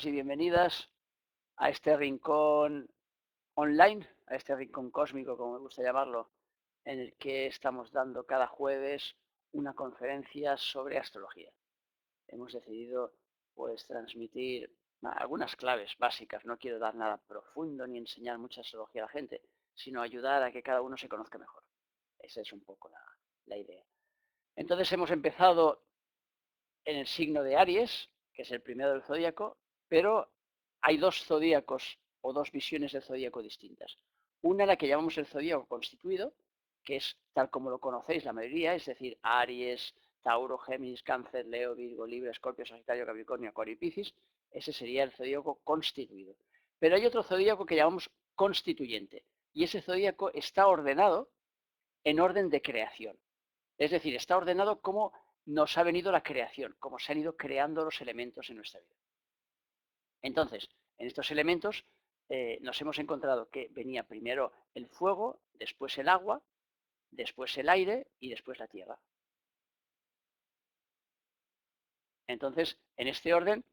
y bienvenidas a este rincón online, a este rincón cósmico, como me gusta llamarlo, en el que estamos dando cada jueves una conferencia sobre astrología. Hemos decidido pues transmitir algunas claves básicas. No quiero dar nada profundo ni enseñar mucha astrología a la gente, sino ayudar a que cada uno se conozca mejor. Esa es un poco la idea. Entonces hemos empezado en el signo de Aries, que es el primero del zodíaco, pero hay dos zodíacos o dos visiones del zodíaco distintas. Una, la que llamamos el zodíaco constituido, que es tal como lo conocéis la mayoría, es decir, Aries, Tauro, Géminis, Cáncer, Leo, Virgo, Libra, Escorpio, Sagitario, Capricornio, Acuario y Piscis. Ese sería el zodíaco constituido. Pero hay otro zodíaco que llamamos constituyente, y ese zodíaco está ordenado en orden de creación. Es decir, está ordenado como nos ha venido la creación, como se han ido creando los elementos en nuestra vida. Entonces, en estos elementos nos hemos encontrado que venía primero el fuego, después el agua, después el aire y después la tierra. Entonces, en este orden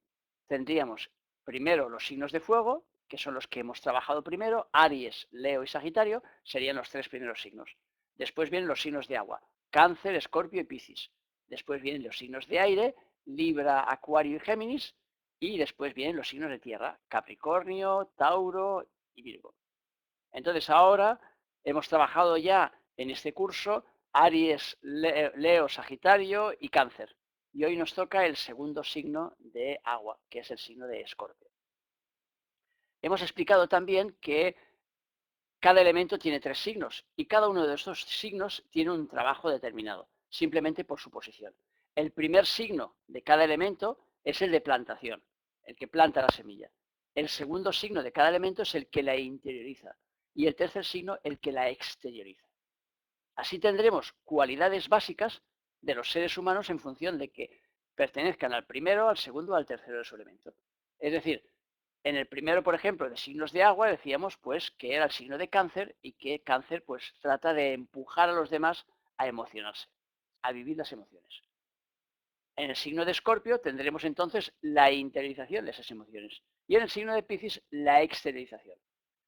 tendríamos primero los signos de fuego, que son los que hemos trabajado primero, Aries, Leo y Sagitario, serían los tres primeros signos. Después vienen los signos de agua, Cáncer, Escorpio y Piscis. Después vienen los signos de aire, Libra, Acuario y Géminis. Y después vienen los signos de tierra, Capricornio, Tauro y Virgo. Entonces ahora hemos trabajado ya en este curso Aries, Leo, Sagitario y Cáncer. Y hoy nos toca el segundo signo de agua, que es el signo de Escorpio. Hemos explicado también que cada elemento tiene tres signos y cada uno de estos signos tiene un trabajo determinado, simplemente por su posición. El primer signo de cada elemento es el de plantación, el que planta la semilla. El segundo signo de cada elemento es el que la interioriza y el tercer signo el que la exterioriza. Así tendremos cualidades básicas de los seres humanos en función de que pertenezcan al primero, al segundo o al tercero de su elemento. Es decir, en el primero, por ejemplo, de signos de agua, decíamos pues que era el signo de cáncer y que cáncer pues trata de empujar a los demás a emocionarse, a vivir las emociones. En el signo de Escorpio tendremos entonces la interiorización de esas emociones y en el signo de Piscis la exteriorización.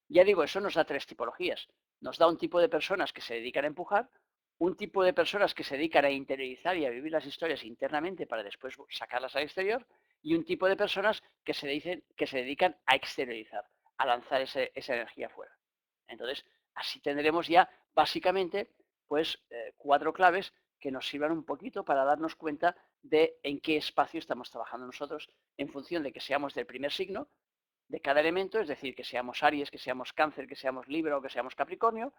Ya digo, eso nos da tres tipologías. Nos da un tipo de personas que se dedican a empujar, un tipo de personas que se dedican a interiorizar y a vivir las historias internamente para después sacarlas al exterior, y un tipo de personas que se dedican a exteriorizar, a lanzar esa energía afuera. Entonces, así tendremos ya básicamente pues cuatro claves que nos sirvan un poquito para darnos cuenta de en qué espacio estamos trabajando nosotros en función de que seamos del primer signo de cada elemento, es decir, que seamos Aries, que seamos Cáncer, que seamos Libra o que seamos Capricornio,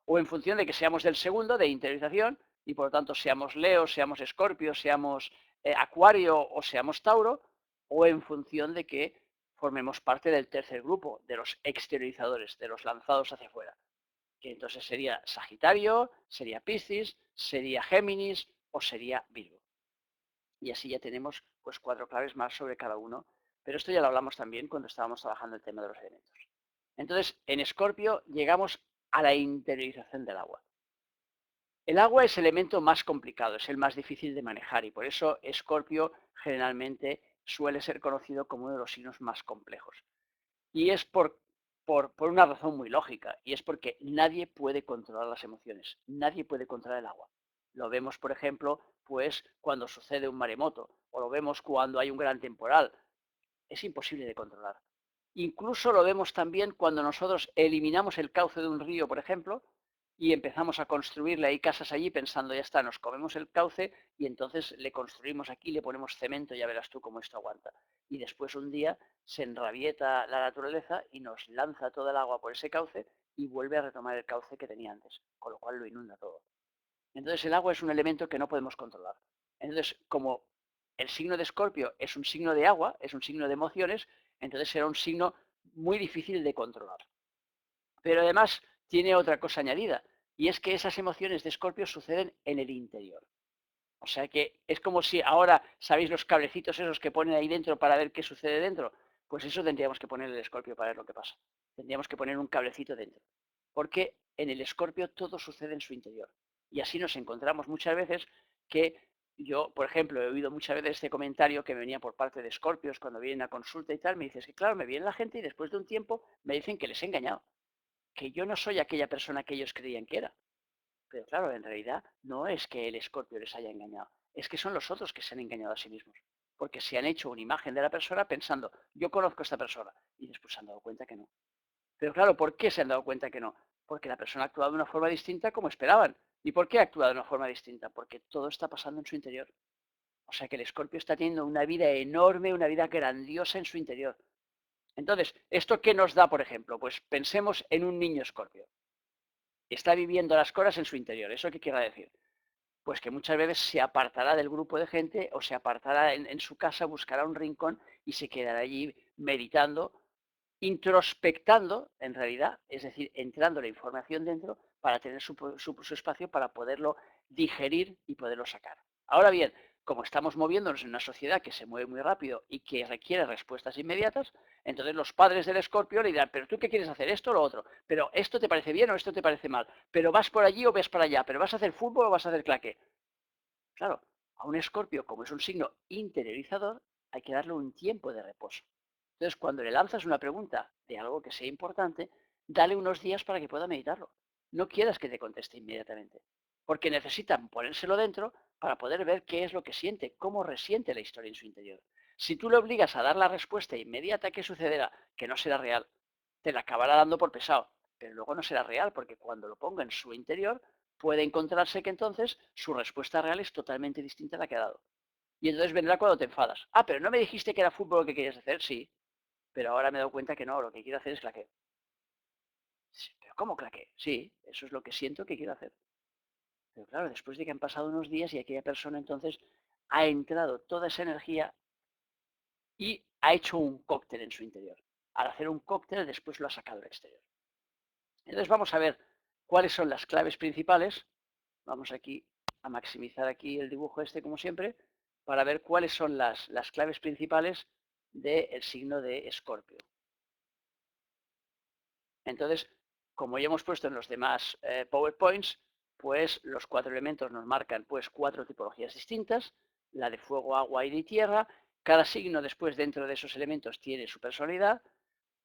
o en función de que seamos del segundo, de interiorización, y por lo tanto seamos Leo, seamos Escorpio, seamos Acuario o seamos Tauro, o en función de que formemos parte del tercer grupo, de los exteriorizadores, de los lanzados hacia afuera, que entonces sería Sagitario, sería Piscis, sería Géminis o sería Virgo. Y así ya tenemos pues cuatro claves más sobre cada uno, pero esto ya lo hablamos también cuando estábamos trabajando el tema de los elementos. Entonces, en Escorpio llegamos a la interiorización del agua. El agua es el elemento más complicado, es el más difícil de manejar y por eso Escorpio generalmente suele ser conocido como uno de los signos más complejos. Y es por una razón muy lógica, y es porque nadie puede controlar las emociones, nadie puede controlar el agua. Lo vemos, por ejemplo, pues cuando sucede un maremoto, o lo vemos cuando hay un gran temporal. Es imposible de controlar. Incluso lo vemos también cuando nosotros eliminamos el cauce de un río, por ejemplo, y empezamos a construirle ahí casas allí pensando, ya está, nos comemos el cauce y entonces le construimos aquí, le ponemos cemento, ya verás tú cómo esto aguanta. Y después un día se enrabieta la naturaleza y nos lanza toda el agua por ese cauce y vuelve a retomar el cauce que tenía antes, con lo cual lo inunda todo. Entonces el agua es un elemento que no podemos controlar. Entonces, como el signo de Escorpio es un signo de agua, es un signo de emociones, entonces será un signo muy difícil de controlar. Pero además tiene otra cosa añadida, y es que esas emociones de Escorpio suceden en el interior. O sea que es como si ahora, ¿sabéis los cablecitos esos que ponen ahí dentro para ver qué sucede dentro? Pues eso tendríamos que poner el Escorpio para ver lo que pasa. Tendríamos que poner un cablecito dentro. Porque en el Escorpio todo sucede en su interior. Y así nos encontramos muchas veces que Yo, por ejemplo, he oído muchas veces este comentario que me venía por parte de Escorpios cuando vienen a consulta y tal, me dices que claro, me viene la gente y después de un tiempo me dicen que les he engañado, que yo no soy aquella persona que ellos creían que era. Pero claro, en realidad no es que el Escorpio les haya engañado, es que son los otros que se han engañado a sí mismos. Porque se han hecho una imagen de la persona pensando, yo conozco a esta persona, y después se han dado cuenta que no. Pero claro, ¿por qué se han dado cuenta que no? Porque la persona ha actuado de una forma distinta como esperaban. ¿Y por qué ha actuado de una forma distinta? Porque todo está pasando en su interior. O sea que el Escorpio está teniendo una vida enorme, una vida grandiosa en su interior. Entonces, ¿esto qué nos da, por ejemplo? Pues pensemos en un niño Escorpio. Está viviendo las cosas en su interior. ¿Eso qué quiere decir? Pues que muchas veces se apartará del grupo de gente o se apartará en su casa, buscará un rincón y se quedará allí meditando, introspectando, en realidad, es decir, entrando la información dentro para tener su espacio para poderlo digerir y poderlo sacar. Ahora bien, como estamos moviéndonos en una sociedad que se mueve muy rápido y que requiere respuestas inmediatas, entonces los padres del Escorpio le dirán, pero tú qué quieres hacer, esto o lo otro, pero esto te parece bien o esto te parece mal, pero vas por allí o ves para allá, pero vas a hacer fútbol o vas a hacer claque. Claro, a un Escorpio, como es un signo interiorizador, hay que darle un tiempo de reposo. Entonces, cuando le lanzas una pregunta de algo que sea importante, dale unos días para que pueda meditarlo. No quieras que te conteste inmediatamente, porque necesitan ponérselo dentro para poder ver qué es lo que siente, cómo resiente la historia en su interior. Si tú le obligas a dar la respuesta inmediata, ¿qué sucederá? Que no será real. Te la acabará dando por pesado, pero luego no será real, porque cuando lo ponga en su interior, puede encontrarse que entonces su respuesta real es totalmente distinta a la que ha dado. Y entonces vendrá cuando te enfadas. Ah, pero no me dijiste que era fútbol lo que querías hacer. Sí, pero ahora me he dado cuenta que no, lo que quiero hacer es claqué. ¿Pero cómo claqué? Sí, eso es lo que siento que quiero hacer. Pero claro, después de que han pasado unos días y aquella persona entonces ha entrado toda esa energía y ha hecho un cóctel en su interior. Al hacer un cóctel, después lo ha sacado al exterior. Entonces vamos a ver cuáles son las claves principales. Vamos aquí a maximizar aquí el dibujo este como siempre para ver cuáles son las claves principales del signo de Escorpio. Entonces, como ya hemos puesto en los demás PowerPoints, pues los cuatro elementos nos marcan pues cuatro tipologías distintas, la de fuego, agua, aire y tierra. Cada signo después dentro de esos elementos tiene su personalidad.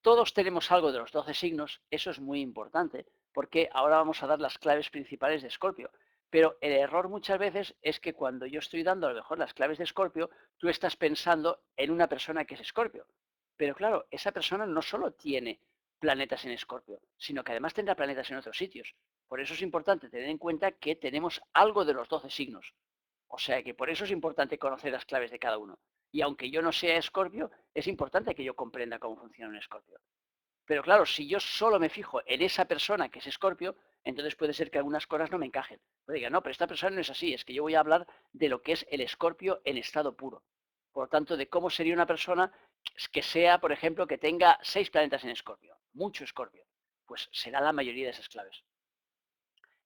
Todos tenemos algo de los 12 signos, eso es muy importante, porque ahora vamos a dar las claves principales de Escorpio. Pero el error muchas veces es que cuando yo estoy dando a lo mejor las claves de Escorpio, tú estás pensando en una persona que es Escorpio. Pero claro, esa persona no solo tiene planetas en Escorpio, sino que además tendrá planetas en otros sitios. Por eso es importante tener en cuenta que tenemos algo de los 12 signos. O sea que por eso es importante conocer las claves de cada uno. Y aunque yo no sea Escorpio, es importante que yo comprenda cómo funciona un Escorpio. Pero claro, si yo solo me fijo en esa persona que es Escorpio, entonces puede ser que algunas cosas no me encajen. Pues diga, no, pero esta persona no es así, es que yo voy a hablar de lo que es el Escorpio en estado puro. Por lo tanto, de cómo sería una persona que sea, por ejemplo, que tenga 6 planetas en Escorpio, mucho Escorpio. Pues será la mayoría de esas claves.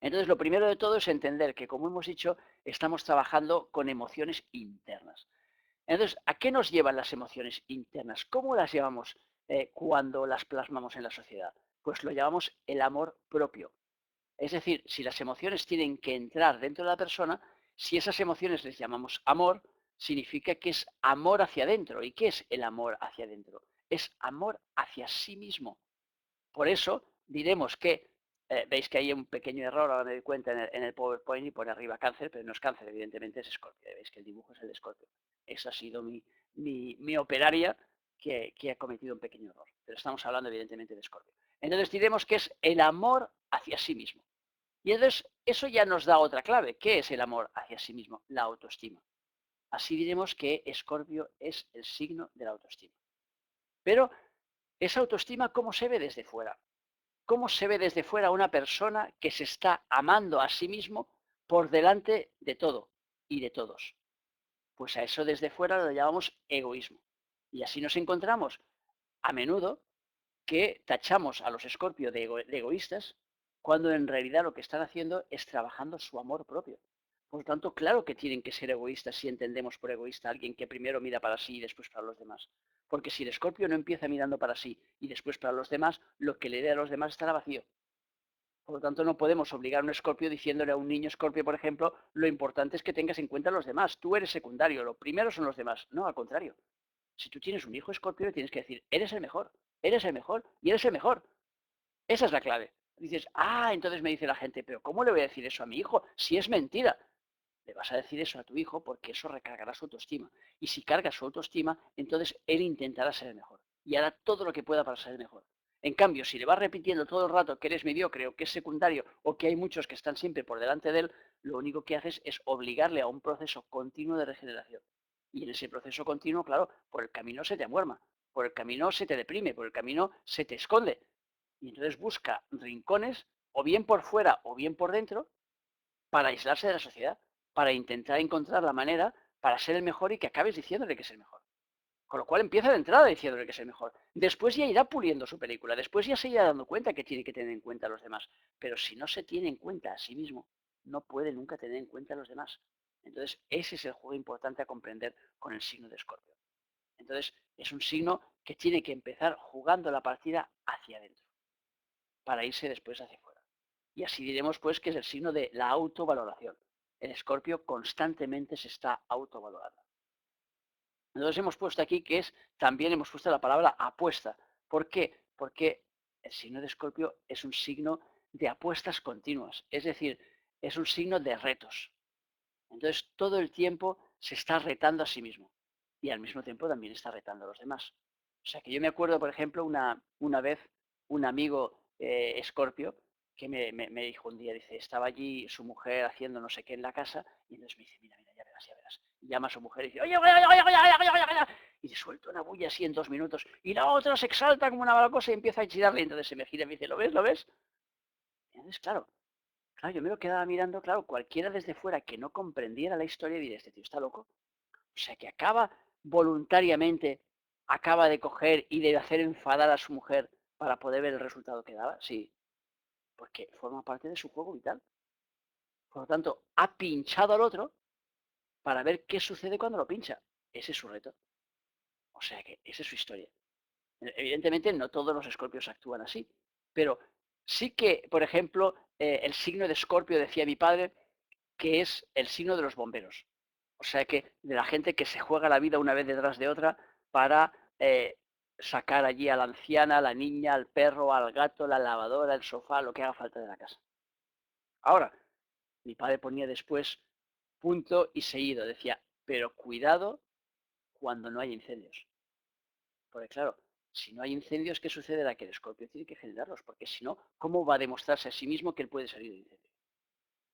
Entonces, lo primero de todo es entender que, como hemos dicho, estamos trabajando con emociones internas. Entonces, ¿a qué nos llevan las emociones internas? ¿Cómo las llevamos cuando las plasmamos en la sociedad? Pues lo llamamos el amor propio. Es decir, si las emociones tienen que entrar dentro de la persona, si esas emociones les llamamos amor, significa que es amor hacia adentro. ¿Y qué es el amor hacia adentro? Es amor hacia sí mismo. Por eso diremos que, veis que hay un pequeño error, ahora me doy cuenta en el PowerPoint y pone arriba cáncer, pero no es cáncer, evidentemente es escorpio. Veis que el dibujo es el de escorpio. Esa ha sido mi operaria que ha cometido un pequeño error. Pero estamos hablando evidentemente de escorpio. Entonces diremos que es el amor hacia sí mismo. Y entonces eso ya nos da otra clave. ¿Qué es el amor hacia sí mismo? La autoestima. Así diremos que escorpio es el signo de la autoestima. Pero esa autoestima, ¿cómo se ve desde fuera? ¿Cómo se ve desde fuera una persona que se está amando a sí mismo por delante de todo y de todos? Pues a eso desde fuera lo llamamos egoísmo. Y así nos encontramos a menudo que tachamos a los Escorpio de egoístas cuando en realidad lo que están haciendo es trabajando su amor propio. Por lo tanto, claro que tienen que ser egoístas si entendemos por egoísta a alguien que primero mira para sí y después para los demás. Porque si el Escorpio no empieza mirando para sí y después para los demás, lo que le dé a los demás estará vacío. Por lo tanto, no podemos obligar a un escorpio diciéndole a un niño escorpio, por ejemplo, lo importante es que tengas en cuenta a los demás. Tú eres secundario, lo primero son los demás. No, al contrario. Si tú tienes un hijo escorpio, le tienes que decir, eres el mejor y eres el mejor. Esa es la clave. Dices, entonces me dice la gente, pero ¿cómo le voy a decir eso a mi hijo si es mentira? Le vas a decir eso a tu hijo porque eso recargará su autoestima. Y si carga su autoestima, entonces él intentará ser el mejor y hará todo lo que pueda para ser el mejor. En cambio, si le vas repitiendo todo el rato que eres mediocre o que es secundario o que hay muchos que están siempre por delante de él, lo único que haces es obligarle a un proceso continuo de regeneración. Y en ese proceso continuo, claro, por el camino se te amuerma, por el camino se te deprime, por el camino se te esconde. Y entonces busca rincones, o bien por fuera o bien por dentro, para aislarse de la sociedad, para intentar encontrar la manera para ser el mejor y que acabes diciéndole que es el mejor. Con lo cual empieza de entrada diciéndole que es el mejor. Después ya irá puliendo su película, después ya se irá dando cuenta que tiene que tener en cuenta a los demás. Pero si no se tiene en cuenta a sí mismo, no puede nunca tener en cuenta a los demás. Entonces, ese es el juego importante a comprender con el signo de Escorpio. Entonces, es un signo que tiene que empezar jugando la partida hacia adentro, para irse después hacia afuera. Y así diremos pues que es el signo de la autovaloración. El escorpio constantemente se está autovalorando. Entonces hemos puesto aquí que también hemos puesto la palabra apuesta. ¿Por qué? Porque el signo de escorpio es un signo de apuestas continuas, es decir, es un signo de retos. Entonces todo el tiempo se está retando a sí mismo y al mismo tiempo también está retando a los demás. O sea que yo me acuerdo, por ejemplo, una vez un amigo escorpio que me dijo un día, dice, estaba allí su mujer haciendo no sé qué en la casa y entonces me dice, mira, ya verás, ya verás. Y llama a su mujer y dice, oye, oye, oye, oye, oye, oye, oye, y le suelta una bulla así en 2 minutos y la otra se exalta como una mala cosa y empieza a chillarle y entonces se me gira y me dice, ¿lo ves, lo ves? Y entonces, claro, yo me lo quedaba mirando, claro, cualquiera desde fuera que no comprendiera la historia diría, este tío está loco. O sea, que acaba voluntariamente, acaba de coger y de hacer enfadar a su mujer para poder ver el resultado que daba. Sí, porque forma parte de su juego vital. Por lo tanto, ha pinchado al otro para ver qué sucede cuando lo pincha. Ese es su reto. O sea que esa es su historia. Evidentemente, no todos los escorpios actúan así, pero sí que, por ejemplo, el signo de escorpio, decía mi padre, que es el signo de los bomberos. O sea que de la gente que se juega la vida una vez detrás de otra para sacar allí a la anciana, a la niña, al perro, al gato, la lavadora, el sofá, lo que haga falta de la casa. Ahora, mi padre ponía después punto y seguido, decía, pero cuidado cuando no hay incendios. Porque claro, si no hay incendios, ¿qué sucederá? Que el escorpio tiene que generarlos, porque si no, ¿cómo va a demostrarse a sí mismo que él puede salir de incendio?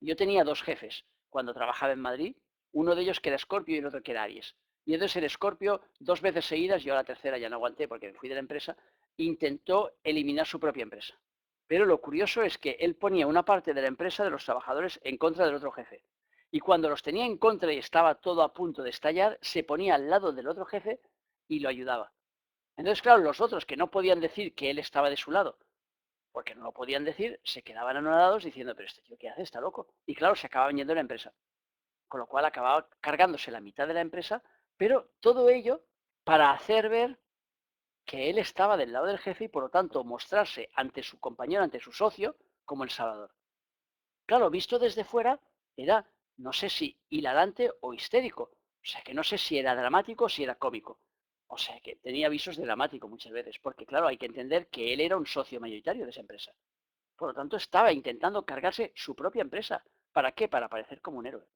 Yo tenía dos jefes cuando trabajaba en Madrid, uno de ellos que era Escorpio y el otro que era Aries. Y entonces el Escorpio, 2 veces seguidas, yo a la tercera ya no aguanté porque me fui de la empresa, intentó eliminar su propia empresa. Pero lo curioso es que él ponía una parte de la empresa de los trabajadores en contra del otro jefe. Y cuando los tenía en contra y estaba todo a punto de estallar, se ponía al lado del otro jefe y lo ayudaba. Entonces, claro, los otros que no podían decir que él estaba de su lado porque no lo podían decir, se quedaban anonadados diciendo, pero este tío qué hace, está loco. Y claro, se acaba yendo de la empresa, con lo cual acababa cargándose la mitad de la empresa, pero todo ello para hacer ver que él estaba del lado del jefe y por lo tanto mostrarse ante su compañero, ante su socio, como el salvador. Claro, visto desde fuera, era, no sé si hilarante o histérico. O sea, que no sé si era dramático o si era cómico. O sea, que tenía visos de dramático muchas veces, porque claro, hay que entender que él era un socio mayoritario de esa empresa. Por lo tanto, estaba intentando cargarse su propia empresa. ¿Para qué? Para parecer como un héroe.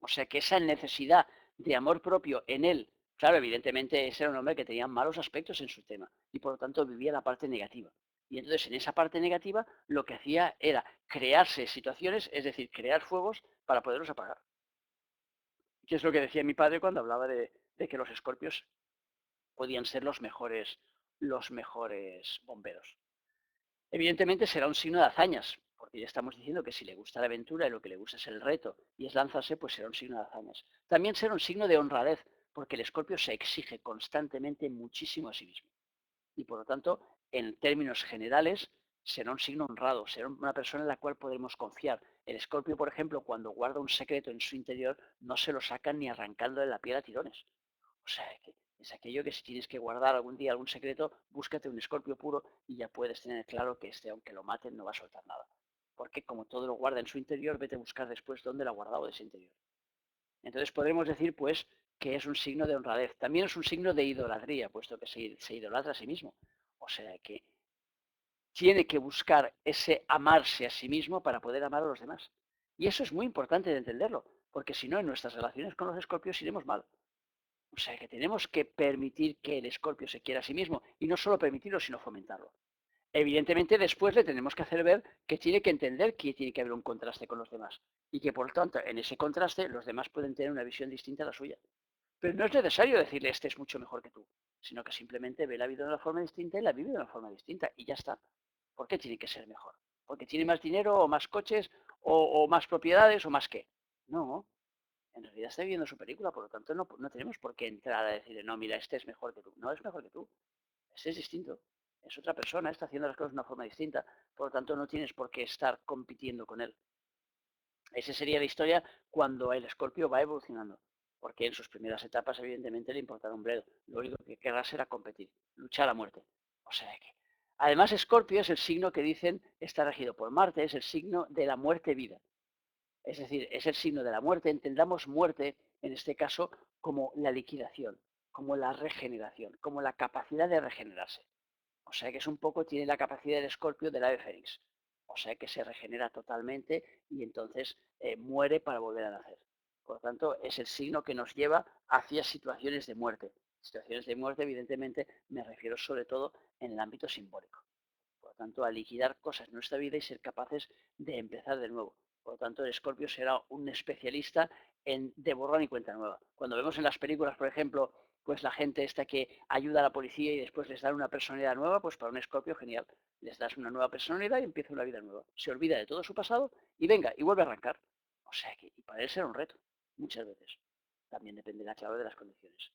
O sea que esa necesidad de amor propio en él, claro, evidentemente ese era un hombre que tenía malos aspectos en su tema y por lo tanto vivía la parte negativa. Y entonces en esa parte negativa lo que hacía era crearse situaciones, es decir, crear fuegos para poderlos apagar. Que es lo que decía mi padre cuando hablaba de que los escorpios podían ser los mejores bomberos. Evidentemente será un signo de hazañas, porque ya estamos diciendo que si le gusta la aventura y lo que le gusta es el reto y es lanzarse, pues será un signo de hazañas. También será un signo de honradez, porque el escorpio se exige constantemente muchísimo a sí mismo. Y por lo tanto, en términos generales, será un signo honrado, será una persona en la cual podremos confiar. El escorpio, por ejemplo, cuando guarda un secreto en su interior, no se lo sacan ni arrancándole la piel a tirones. O sea, que Es aquello que si tienes que guardar algún día algún secreto, búscate un Escorpio puro y ya puedes tener claro que este, aunque lo maten, no va a soltar nada. Porque como todo lo guarda en su interior, vete a buscar después dónde lo ha guardado de ese interior. Entonces podremos decir, pues, que es un signo de honradez. También es un signo de idolatría, puesto que se idolatra a sí mismo. O sea que tiene que buscar ese amarse a sí mismo para poder amar a los demás. Y eso es muy importante de entenderlo, porque si no, en nuestras relaciones con los escorpios iremos mal. O sea que tenemos que permitir que el escorpio se quiera a sí mismo, y no solo permitirlo, sino fomentarlo. Evidentemente, después le tenemos que hacer ver que tiene que entender que tiene que haber un contraste con los demás, y que por lo tanto, en ese contraste, los demás pueden tener una visión distinta a la suya. Pero no es necesario decirle este es mucho mejor que tú, sino que simplemente ve la vida de una forma distinta y la vive de una forma distinta y ya está. ¿Por qué tiene que ser mejor? ¿Porque tiene más dinero o más coches o más propiedades o más qué? No, en realidad está viviendo su película, por lo tanto no tenemos por qué entrar a decirle, no, mira, este es mejor que tú. No es mejor que tú, este es distinto. Es otra persona, está haciendo las cosas de una forma distinta. Por lo tanto, no tienes por qué estar compitiendo con él. Esa sería la historia cuando el escorpio va evolucionando, porque en sus primeras etapas evidentemente le importará un bledo. Lo único que querrá será competir, luchar a muerte. O sea que, además, Escorpio es el signo que dicen está regido por Marte, es el signo de la muerte-vida. Es decir, es el signo de la muerte. Entendamos muerte, en este caso, como la liquidación, como la regeneración, como la capacidad de regenerarse. O sea que es un poco, tiene la capacidad del escorpio del ave fénix. O sea que se regenera totalmente y entonces muere para volver a nacer. Por lo tanto, es el signo que nos lleva hacia situaciones de muerte. Situaciones de muerte, evidentemente, me refiero sobre todo en el ámbito simbólico. Por lo tanto, a liquidar cosas en nuestra vida y ser capaces de empezar de nuevo. Por lo tanto, el escorpio será un especialista en de borrón y cuenta nueva. Cuando vemos en las películas, por ejemplo, pues la gente esta que ayuda a la policía y después les dan una personalidad nueva, pues para un escorpio genial. Les das una nueva personalidad y empieza una vida nueva. Se olvida de todo su pasado y venga, y vuelve a arrancar. O sea que, y para él será un reto, muchas veces. También dependerá, claro, de las condiciones.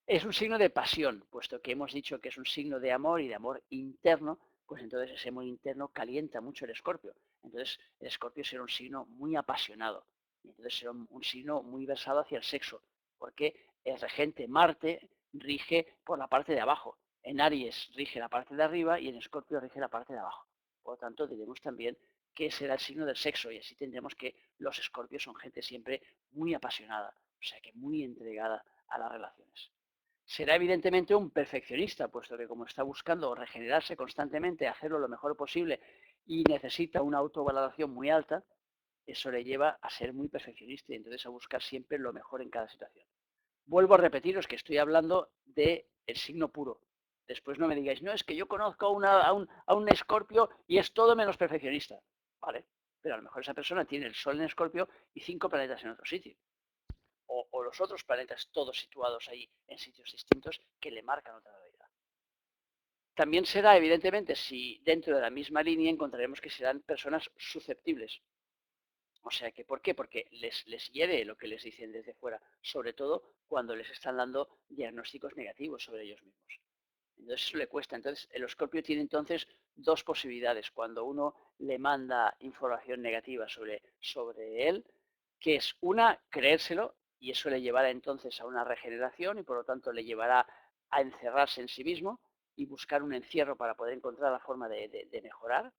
Es un signo de pasión, puesto que hemos dicho que es un signo de amor y de amor interno, pues entonces ese amor interno calienta mucho el escorpio. Entonces el escorpio será un signo muy apasionado. Y entonces será un signo muy versado hacia el sexo, porque el regente Marte rige por la parte de abajo. En Aries rige la parte de arriba y en Escorpio rige la parte de abajo. Por lo tanto, diremos también que será el signo del sexo y así tendremos que los escorpios son gente siempre muy apasionada, o sea que muy entregada a las relaciones. Será evidentemente un perfeccionista, puesto que como está buscando regenerarse constantemente, hacerlo lo mejor posible y necesita una autovaloración muy alta, eso le lleva a ser muy perfeccionista y entonces a buscar siempre lo mejor en cada situación. Vuelvo a repetiros que estoy hablando del signo puro. Después no me digáis, no, es que yo conozco a un escorpio y es todo menos perfeccionista. Vale, pero a lo mejor esa persona tiene el sol en escorpio y 5 planetas en otro sitio o los otros planetas todos situados ahí en sitios distintos que le marcan otra realidad. También será, evidentemente, si dentro de la misma línea encontraremos que serán personas susceptibles. O sea que, ¿por qué? Porque les hiere lo que les dicen desde fuera, sobre todo cuando les están dando diagnósticos negativos sobre ellos mismos. Entonces eso le cuesta. Entonces el escorpio tiene entonces dos posibilidades. Cuando uno le manda información negativa sobre él, que es una, creérselo, y eso le llevará entonces a una regeneración y por lo tanto le llevará a encerrarse en sí mismo y buscar un encierro para poder encontrar la forma de mejorar.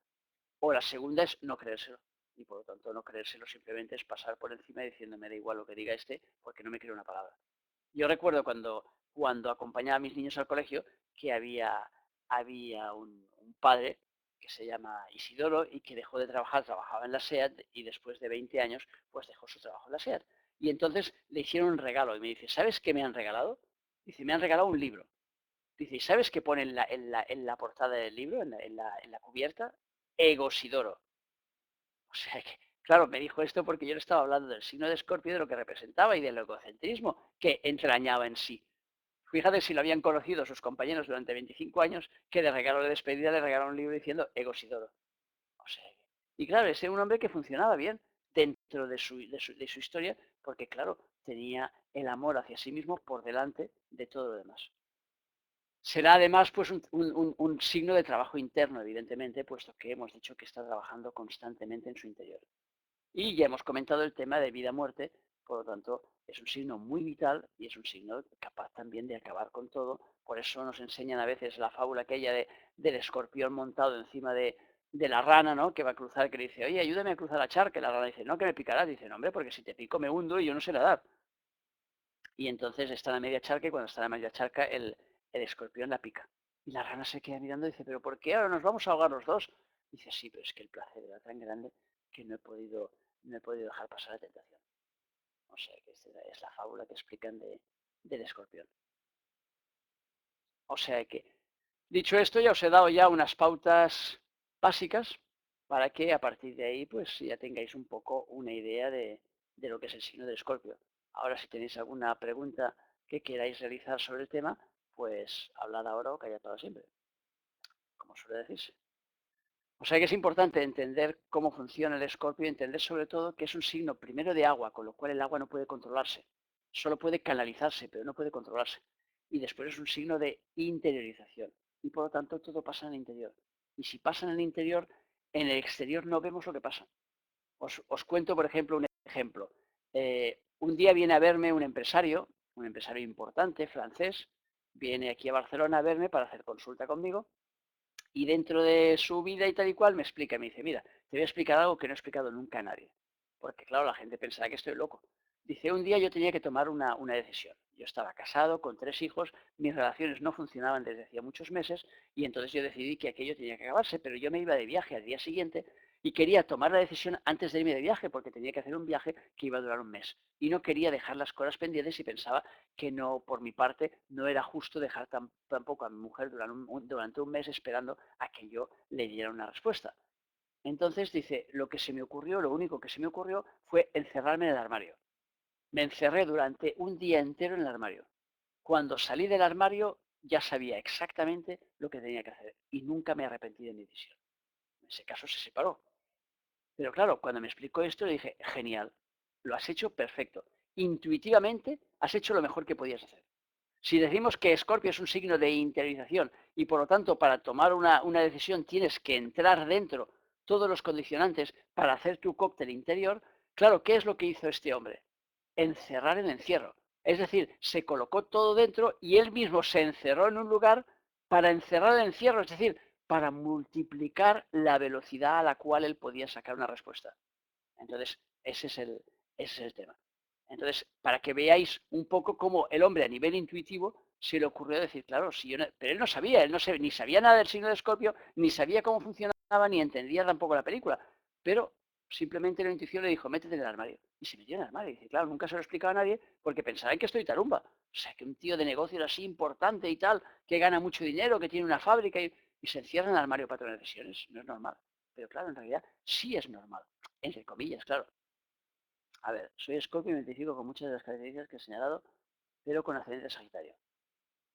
O la segunda es no creérselo. Y por lo tanto no creérselo simplemente es pasar por encima diciendo me da igual lo que diga este porque no me creo una palabra. Yo recuerdo cuando acompañaba a mis niños al colegio que había un padre que se llama Isidoro y que dejó de trabajar, trabajaba en la SEAT y después de 20 años pues dejó su trabajo en la SEAT. Y entonces le hicieron un regalo y me dice, ¿sabes qué me han regalado? Dice, me han regalado un libro. Dice, ¿y sabes qué pone en la portada del libro, en la cubierta? Egosidoro. O sea que, claro, me dijo esto porque yo le estaba hablando del signo de Escorpio, de lo que representaba y del egocentrismo que entrañaba en sí. Fíjate si lo habían conocido sus compañeros durante 25 años, que de regalo de despedida le regalaron un libro diciendo Egosidoro. O sea, y claro, ese era un hombre que funcionaba bien dentro de su historia, porque claro, tenía el amor hacia sí mismo por delante de todo lo demás. Será además pues un signo de trabajo interno, evidentemente, puesto que hemos dicho que está trabajando constantemente en su interior. Y ya hemos comentado el tema de vida-muerte, Por lo tanto, es un signo muy vital y es un signo capaz también de acabar con todo. Por eso nos enseñan a veces la fábula aquella del escorpión montado encima de la rana, ¿no? Que va a cruzar, que le dice, oye, ayúdame a cruzar la charca. Y la rana dice, no, que me picarás. Dice, no, hombre, porque si te pico me hundo y yo no sé nadar. Y entonces está en la media charca y cuando está en la media charca el escorpión la pica. Y la rana se queda mirando y dice, pero ¿por qué ahora nos vamos a ahogar los dos? Dice, sí, pero es que el placer era tan grande que no he podido dejar pasar la tentación. O sea, que esta es la fábula que explican del escorpión. O sea que, dicho esto, ya os he dado ya unas pautas básicas para que a partir de ahí pues ya tengáis un poco una idea de lo que es el signo del escorpio. Ahora, si tenéis alguna pregunta que queráis realizar sobre el tema, pues hablad ahora o callad para siempre, como suele decirse. O sea que es importante entender cómo funciona el escorpio y entender sobre todo que es un signo primero de agua, con lo cual el agua no puede controlarse. Solo puede canalizarse, pero no puede controlarse. Y después es un signo de interiorización. Y por lo tanto todo pasa en el interior. Y si pasa en el interior, en el exterior no vemos lo que pasa. Os cuento, por ejemplo, un ejemplo. Un día viene a verme un empresario importante, francés, viene aquí a Barcelona a verme para hacer consulta conmigo y dentro de su vida y tal y cual me explica, me dice, mira, te voy a explicar algo que no he explicado nunca a nadie. Porque claro, la gente pensaba que estoy loco. Dice, un día yo tenía que tomar una decisión. Yo estaba casado con 3 hijos, mis relaciones no funcionaban desde hacía muchos meses y entonces yo decidí que aquello tenía que acabarse, pero yo me iba de viaje al día siguiente y quería tomar la decisión antes de irme de viaje porque tenía que hacer un viaje que iba a durar un mes. Y no quería dejar las cosas pendientes y pensaba que no, por mi parte, no era justo dejar tampoco a mi mujer durante un mes esperando a que yo le diera una respuesta. Entonces dice, lo único que se me ocurrió fue encerrarme en el armario. Me encerré durante un día entero en el armario. Cuando salí del armario ya sabía exactamente lo que tenía que hacer y nunca me arrepentí de mi decisión. En ese caso se separó. Pero claro, cuando me explicó esto le dije, genial, lo has hecho perfecto. Intuitivamente has hecho lo mejor que podías hacer. Si decimos que Escorpio es un signo de interiorización y por lo tanto para tomar una decisión tienes que entrar dentro todos los condicionantes para hacer tu cóctel interior, claro, ¿qué es lo que hizo este hombre? Encerrar el encierro. Es decir, se colocó todo dentro y él mismo se encerró en un lugar para encerrar el encierro, es decir, para multiplicar la velocidad a la cual él podía sacar una respuesta. Entonces, ese es el tema. Entonces, para que veáis un poco cómo el hombre a nivel intuitivo se le ocurrió decir, claro, si yo no, pero él no sabía, ni sabía nada del signo de Escorpio, ni sabía cómo funcionaba, ni entendía tampoco la película. Pero simplemente la intuición le dijo, métete en el armario. Y se metió en el armario. Y dice, claro, nunca se lo explicaba a nadie porque pensaba que estoy tarumba. O sea, que un tío de negocios así importante y tal, que gana mucho dinero, que tiene una fábrica y se encierra en el armario para tomar decisiones. No es normal. Pero claro, en realidad sí es normal. Entre comillas, claro. A ver, soy Escorpio y me identifico con muchas de las características que he señalado, pero con ascendente Sagitario.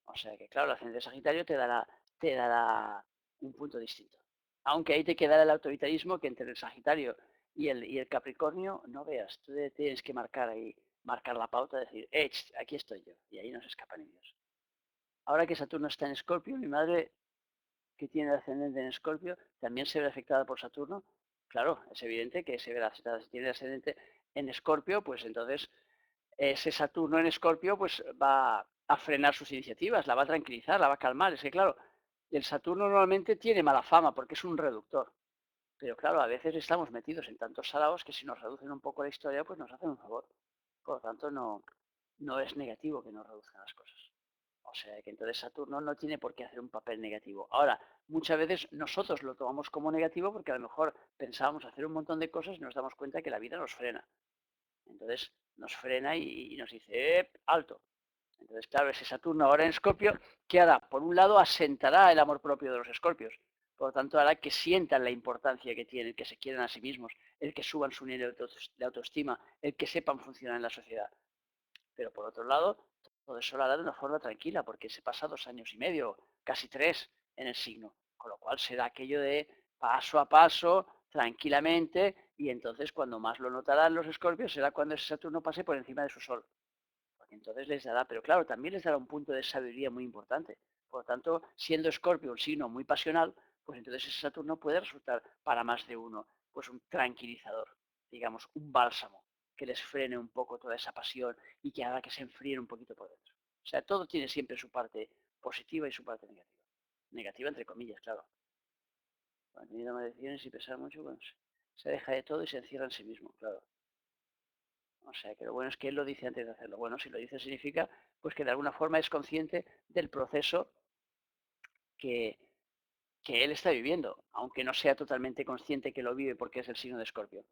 O sea que, claro, el ascendente Sagitario te dará un punto distinto. Aunque ahí te quedará el autoritarismo que entre el Sagitario y el Capricornio, no veas, tú tienes que marcar ahí, marcar la pauta, decir, aquí estoy yo, y ahí no se escapa ni Dios. Ahora que Saturno está en Escorpio, mi madre, que tiene el ascendente en Escorpio, también se ve afectada por Saturno. Claro, es evidente que se verá afectada. Si tiene el ascendente en Escorpio, pues entonces ese Saturno en Escorpio pues va a frenar sus iniciativas, la va a tranquilizar, la va a calmar. Es que claro, el Saturno normalmente tiene mala fama porque es un reductor. Pero claro, a veces estamos metidos en tantos salados que si nos reducen un poco la historia, pues nos hacen un favor. Por lo tanto, no es negativo que nos reduzcan las cosas. O sea que entonces Saturno no tiene por qué hacer un papel negativo. Ahora, muchas veces nosotros lo tomamos como negativo porque a lo mejor pensábamos hacer un montón de cosas y nos damos cuenta que la vida nos frena. Entonces nos frena y nos dice, alto. Entonces, claro, ese Saturno ahora en Escorpio, ¿qué hará? Por un lado, asentará el amor propio de los escorpios. Por lo tanto, hará que sientan la importancia que tienen, que se quieran a sí mismos, el que suban su nivel de autoestima, el que sepan funcionar en la sociedad. Pero por otro lado, todo eso lo hará de una forma tranquila, porque se pasa 2 años y medio, casi 3, en el signo. Con lo cual será aquello de paso a paso, tranquilamente, y entonces cuando más lo notarán los escorpios será cuando ese Saturno pase por encima de su Sol. Porque entonces les dará, pero claro, también les dará un punto de sabiduría muy importante. Por lo tanto, siendo Escorpio un signo muy pasional, pues entonces ese Saturno puede resultar para más de uno, pues un tranquilizador, digamos, un bálsamo que les frene un poco toda esa pasión y que haga que se enfríen un poquito por dentro. O sea, todo tiene siempre su parte positiva y su parte negativa. Negativa entre comillas, claro. Cuando tiene que tomar decisiones y pensar mucho, bueno, se deja de todo y se encierra en sí mismo, claro. O sea, que lo bueno es que él lo dice antes de hacerlo. Bueno, si lo dice significa pues que de alguna forma es consciente del proceso que, que él está viviendo, aunque no sea totalmente consciente que lo vive porque es el signo de Escorpio.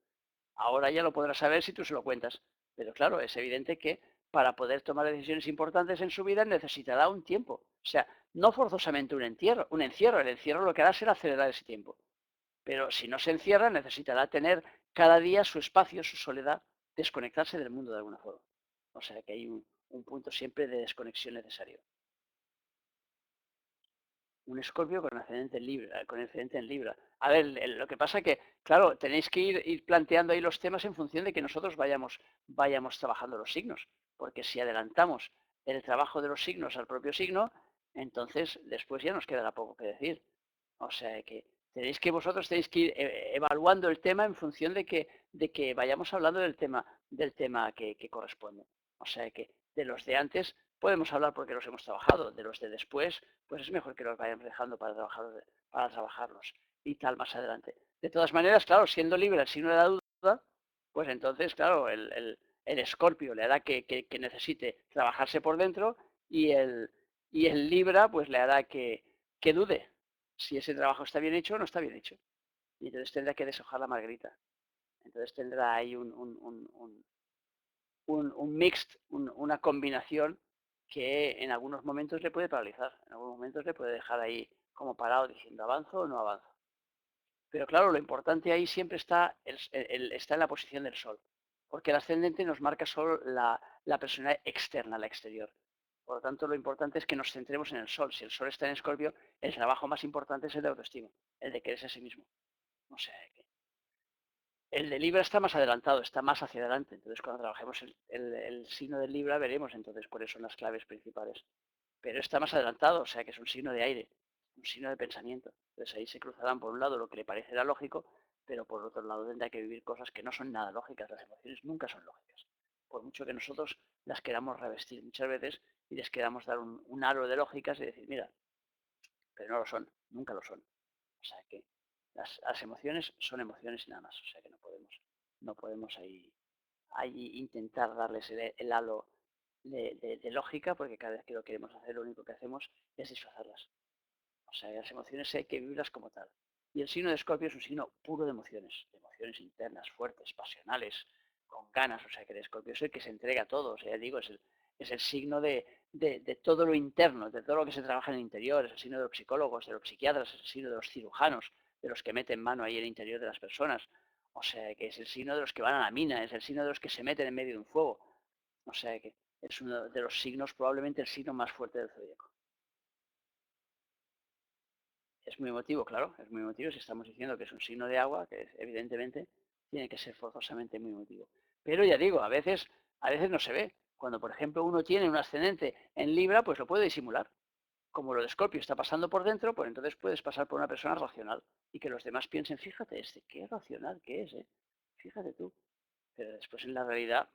Ahora ya lo podrás saber si tú se lo cuentas. Pero claro, es evidente que para poder tomar decisiones importantes en su vida necesitará un tiempo. O sea, no forzosamente un encierro. El encierro lo que hará será acelerar ese tiempo. Pero si no se encierra, necesitará tener cada día su espacio, su soledad, desconectarse del mundo de alguna forma. O sea que hay un punto siempre de desconexión necesario. Un Escorpio con ascendente en Libra. A ver, lo que pasa que, claro, tenéis que ir planteando ahí los temas en función de que nosotros vayamos trabajando los signos. Porque si adelantamos el trabajo de los signos al propio signo, entonces después ya nos quedará poco que decir. O sea que vosotros tenéis que ir evaluando el tema en función de que vayamos hablando del tema que corresponde. O sea que de los de antes podemos hablar porque los hemos trabajado, de los de después, pues es mejor que los vayamos dejando para trabajarlos y tal más adelante. De todas maneras, claro, siendo libre el signo de la duda, pues entonces, claro, el Escorpio le hará que necesite trabajarse por dentro y el Libra pues le hará que dude si ese trabajo está bien hecho o no está bien hecho. Y entonces tendrá que deshojar la margarita. Entonces tendrá ahí un mixed, una combinación que en algunos momentos le puede paralizar, en algunos momentos le puede dejar ahí como parado diciendo avanzo o no avanzo. Pero claro, lo importante ahí siempre está en la posición del Sol, porque el ascendente nos marca solo la personalidad externa, la exterior. Por lo tanto, lo importante es que nos centremos en el Sol. Si el Sol está en Escorpio, el trabajo más importante es el de autoestima, el de quererse a sí mismo. O sea, que el de Libra está más adelantado, está más hacia adelante. Entonces, cuando trabajemos el signo de Libra, veremos entonces cuáles son las claves principales. Pero está más adelantado, o sea que es un signo de aire, un signo de pensamiento. Entonces ahí se cruzarán por un lado lo que le parecerá lógico, pero por otro lado tendrá que vivir cosas que no son nada lógicas. Las emociones nunca son lógicas. Por mucho que nosotros las queramos revestir muchas veces y les queramos dar un halo de lógicas y decir, mira, pero no lo son, nunca lo son. O sea que las emociones son emociones y nada más. O sea que no podemos ahí intentar darles el halo de lógica, porque cada vez que lo queremos hacer, lo único que hacemos es disfrazarlas. O sea, las emociones hay que vivirlas como tal. Y el signo de Escorpio es un signo puro de emociones internas, fuertes, pasionales, con ganas. O sea, que el Escorpio es el que se entrega a todo. O sea, ya digo, es el signo de todo lo interno, de todo lo que se trabaja en el interior. Es el signo de los psicólogos, de los psiquiatras, es el signo de los cirujanos, de los que meten mano ahí en el interior de las personas. O sea, que es el signo de los que van a la mina, es el signo de los que se meten en medio de un fuego. O sea, que es uno de los signos, probablemente el signo más fuerte del zodíaco. Es muy emotivo, claro, es muy emotivo si estamos diciendo que es un signo de agua, que evidentemente tiene que ser forzosamente muy emotivo. Pero ya digo, a veces no se ve. Cuando, por ejemplo, uno tiene un ascendente en Libra, pues lo puede disimular. Como lo de Escorpio está pasando por dentro, pues entonces puedes pasar por una persona racional y que los demás piensen, fíjate, qué racional que es, ¿eh? Fíjate tú. Pero después en la realidad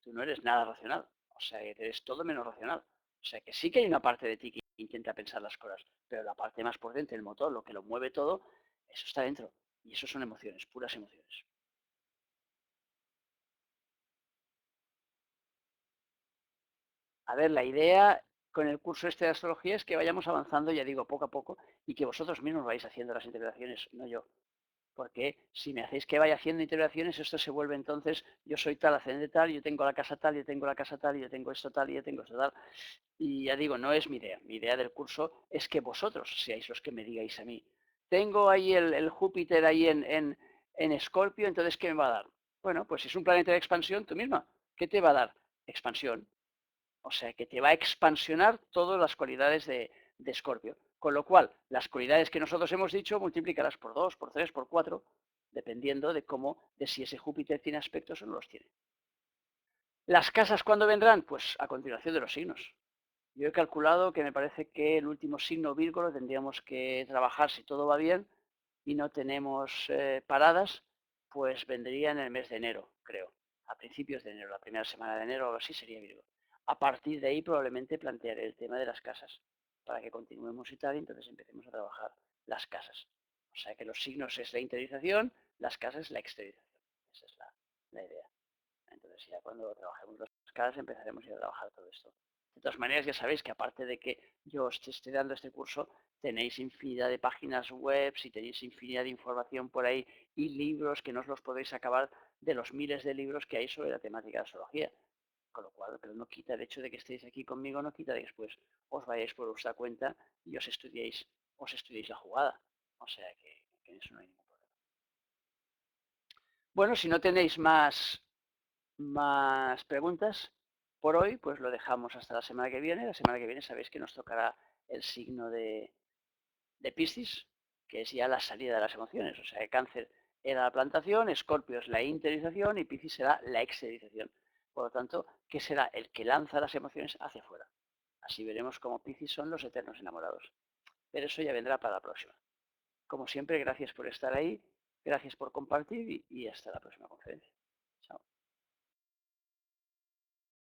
tú no eres nada racional. O sea, eres todo menos racional. O sea, que sí que hay una parte de ti que intenta pensar las cosas, pero la parte más potente, el motor, lo que lo mueve todo, eso está dentro. Y eso son emociones, puras emociones. A ver, la idea con el curso este de astrología es que vayamos avanzando, ya digo, poco a poco, y que vosotros mismos vais haciendo las interpretaciones, no yo. Porque si me hacéis que vaya haciendo interacciones, esto se vuelve entonces, yo soy tal, ascendente tal, yo tengo la casa tal, yo tengo la casa tal, yo tengo esto tal, y yo tengo esto tal. Y ya digo, no es mi idea. Mi idea del curso es que vosotros seáis los que me digáis a mí. Tengo ahí el Júpiter ahí en Escorpio, entonces ¿qué me va a dar? Bueno, pues si es un planeta de expansión, tú misma, ¿qué te va a dar? Expansión. O sea, que te va a expansionar todas las cualidades de Escorpio. Con lo cual, las cualidades que nosotros hemos dicho, multiplícalas por 2, por 3, por 4, dependiendo de si ese Júpiter tiene aspectos o no los tiene. ¿Las casas cuándo vendrán? Pues a continuación de los signos. Yo he calculado que me parece que el último signo Virgo lo tendríamos que trabajar si todo va bien y no tenemos paradas, pues vendría en el mes de enero, creo. a principios de enero, la primera semana de enero o así sería Virgo. A partir de ahí probablemente plantearé el tema de las casas para que continuemos y tal, y entonces empecemos a trabajar las casas. O sea que los signos es la interiorización, las casas es la exteriorización. Esa es la idea. Entonces ya cuando trabajemos las casas empezaremos ya a trabajar todo esto. De todas maneras, ya sabéis que aparte de que yo os esté dando este curso, tenéis infinidad de páginas web y tenéis infinidad de información por ahí y libros que no os los podéis acabar de los miles de libros que hay sobre la temática de astrología. Con lo cual, pero no quita el hecho de que estéis aquí conmigo, no quita de que después os vayáis por vuestra cuenta y os estudiéis la jugada. O sea que en eso no hay ningún problema. Bueno, si no tenéis más preguntas por hoy, pues lo dejamos hasta la semana que viene. La semana que viene sabéis que nos tocará el signo de Piscis, que es ya la salida de las emociones. O sea, que Cáncer era la plantación, Escorpio es la interiorización y Piscis será la exteriorización. Por lo tanto, ¿qué será? El que lanza las emociones hacia afuera. Así veremos cómo Piscis son los eternos enamorados. Pero eso ya vendrá para la próxima. Como siempre, gracias por estar ahí, gracias por compartir y hasta la próxima conferencia.